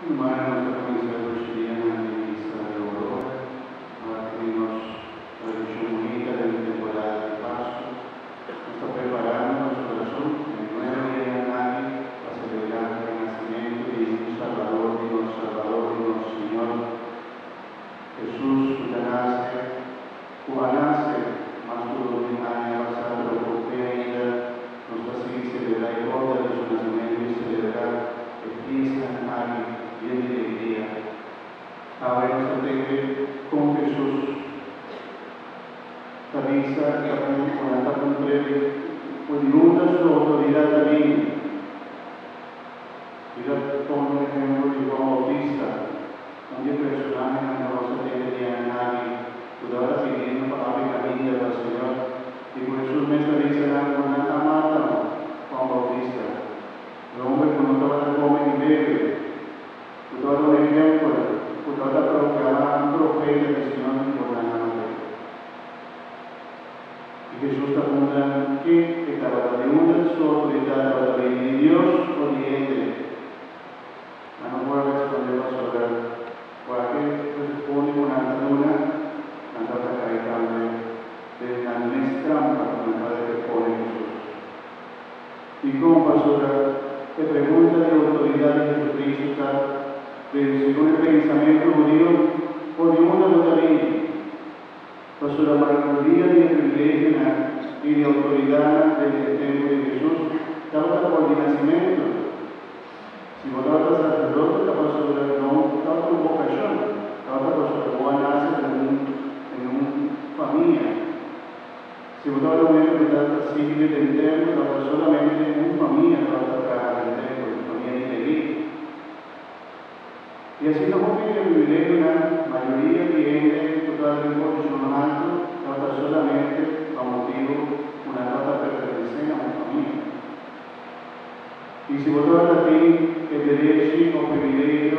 Hermanos, la Comisión Cristiana de Israel, ahora tenemos la religión bonita de la temporada de Pascua, está preparando nuestro corazón en el nuevo día de Navidad para celebrar el nacimiento de un Salvador, de nuestro Señor Jesús, que nace, más todo un año pasado, pero por fe ainda nos hace celebrar el orden de su nacimiento y celebrar el fiesta en Navidad. Y de alegría. Ahora nuestro temple con Jesús, Teresa, con la breve, pues nunca su autoridad también. Mira todo el ejemplo de Juan Bautista, un día personaje en la rosa de nadie, cuidaba pidiendo para abrir camino del Señor, y por Jesús me dice con la mata, Juan Bautista, el hombre que no estaba come y bebe. Todo el ejemplo, toda proclamar un profeta del Señor por la noche. Y Jesús está mostrando que estaba de una su autoridad para de Dios oriente. No puedo responder a sobre por qué responde con la luna, la caída de la trampa con la que pone Jesús. Y como pastora, te pregunta de autoridad de Jesucristo según el pensamiento judío, por ninguna notaría, por su mayoría de privilegio y de autoridad del templo de Jesús, estaba por el nacimiento. Si vos tratas sacerdote, estaba sobre no por vocación, estaba por su nace en una familia. Si vos tratas de civil del templo, estaba solamente en una familia, estaba en el templo, familia de Leví. Y así como que el privilegio, la mayoría tiene total de posición alto, trata solamente a motivo una trata pertenecer a una familia. Y si vos tratas a ti el derecho o privilegio,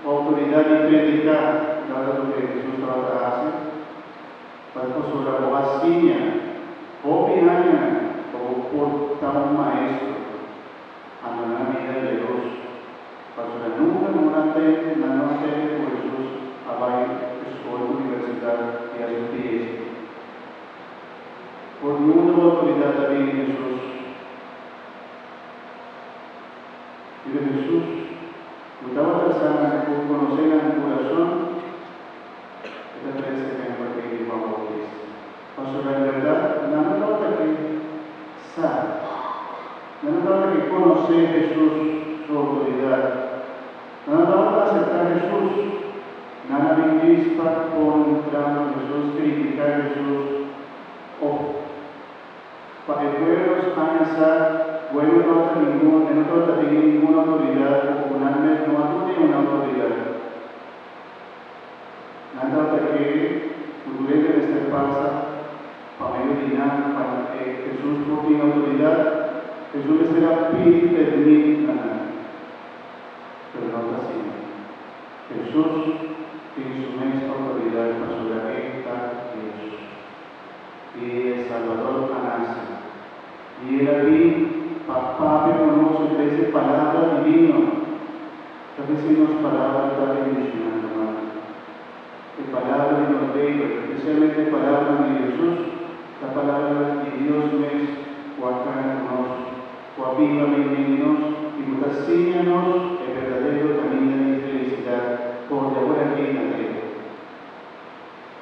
autoridad de predicar, trata lo que Jesús trata hace, para que sobre la vacía, o piña, o por un maestro, a la vida de Dios. Para nunca la noche por Jesús a la escuela universidad y a su pies. Por ninguna autoridad también Jesús. Y de Jesús, estaba pensando en conocer en el corazón, esta tres ejemplos que Juan Bautista. Por la verdad, no falta que sabe, no falta que conocer Jesús, su autoridad. Nada vamos a aceptar a Jesús, nada me dispa por entrar a Jesús, criticar a Jesús, o para el pueblo amenazar, bueno, no trata de ninguna autoridad, o popularmente no tiene una autoridad. Nada trata que tu debe ser falsa, para medinar, para que Jesús no tiene autoridad, Jesús será pide permitir a nadie. Pero no es así. Jesús tiene su misma autoridad para su esta Dios. Y el Salvador nace. Y él aquí, papá, conoce esa palabra divina. A veces nos palabras tan dimensionales, hermano. La palabra de los reyes, especialmente la palabra de Jesús, la palabra de Dios es guacana nosotros, guapiva bendinos, y mutacíanos el verdadero camino de felicidad por de ahora aquí en la tierra.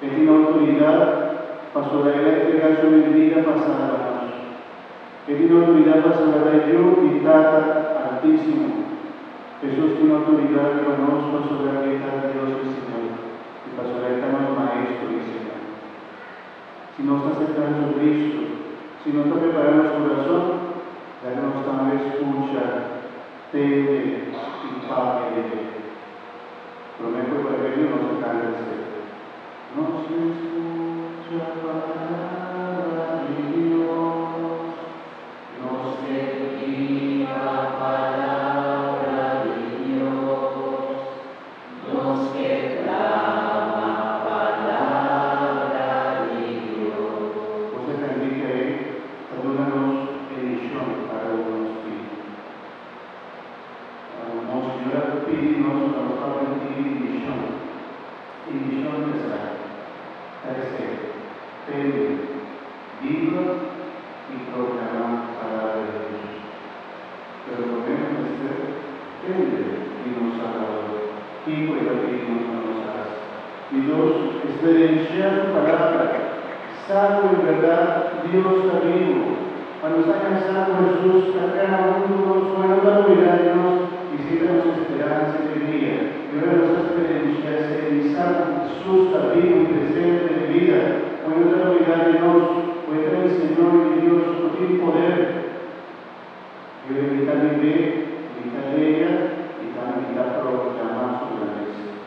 Él tiene autoridad para sobre la entrega su vida pasada a nosotros. Él tiene autoridad para sobre yo y Tata Altísimo. Jesús tiene autoridad para nosotros sobre la vida de Dios el Señor y para sobre el Maestro y Señor. Si no está aceptando a Cristo, si no está preparando su corazón, ya no está escucha. Tende y pague de él. Prometo por el Evangelio no se cansa de ser. No se escucha palabra de Dios, no se viva palabra de Dios, no se clama palabra de Dios. Pues entendí que ayúdanos en misión para los Monseñor Spirito nostro lo fa sentire in missione per viva y proclamar palabra de Dios. Pero podemos ser y nos Salvador, Hijo y Espíritu nos hace. Y dos, experienciar su palabra, salvo en verdad, Dios está vivo. Cuando está cansado Jesús, acá uno suena la mirarnos y siempre nos esperanza y alegría. Y ahora nos experiencias en salvo Jesús está vivo y presente en mi vida. Cuando la mirarnos, puede el Señor y Dios no tiene poder. Yo le invito a vivir, invito a ella y también invito a proclamar su grandeza.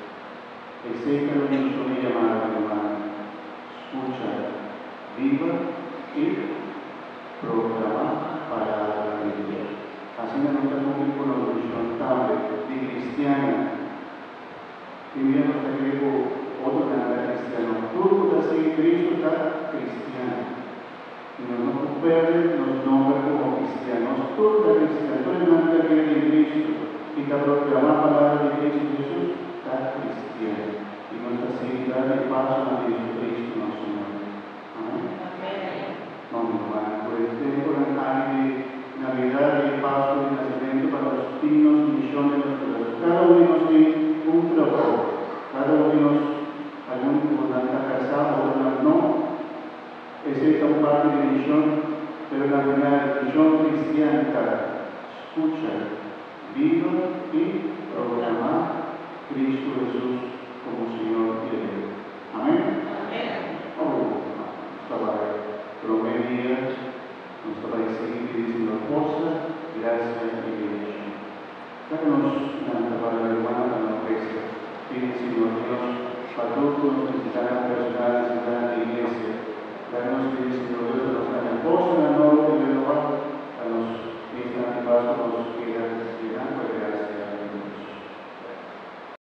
Sé que no me llamar a mi hermano. Escucha, viva y proclamar palabra de Dios. Así me gusta cumplir con la misión de cristiana. Y mira, no está que otro canal cristiano. Tú puedes seguir Cristo, está cristiano. Y nos perder, nos nombra como cristianos. Tú eres cristiano, tú eres una que de Cristo. Y te proclamar palabra de Cristo Jesús, está cristiano. Y nuestra seguridad de paso a Jesucristo nuestro Señor. Amén. Vamos, hermano, pues tengo la tarde de Navidad y Pascua y nacimiento para los signos y misiones de los cada uno tiene un trabajo. Cada uno, algunos están casados, otros no. Es esta parte de misión, pero la primera misión cristiana, escucha, viva y proclamar Cristo Jesús como Señor y Rey. Amén. Oh, estaba promedia, nos estaba diciendo cosa, gracias y bendición. Dáganos una palabra hermana para la iglesia. Pide, Señor Dios, para todos los cristianos personales de la iglesia. Dáganos, Señor Dios, a los esposos, a los que a los cristianos y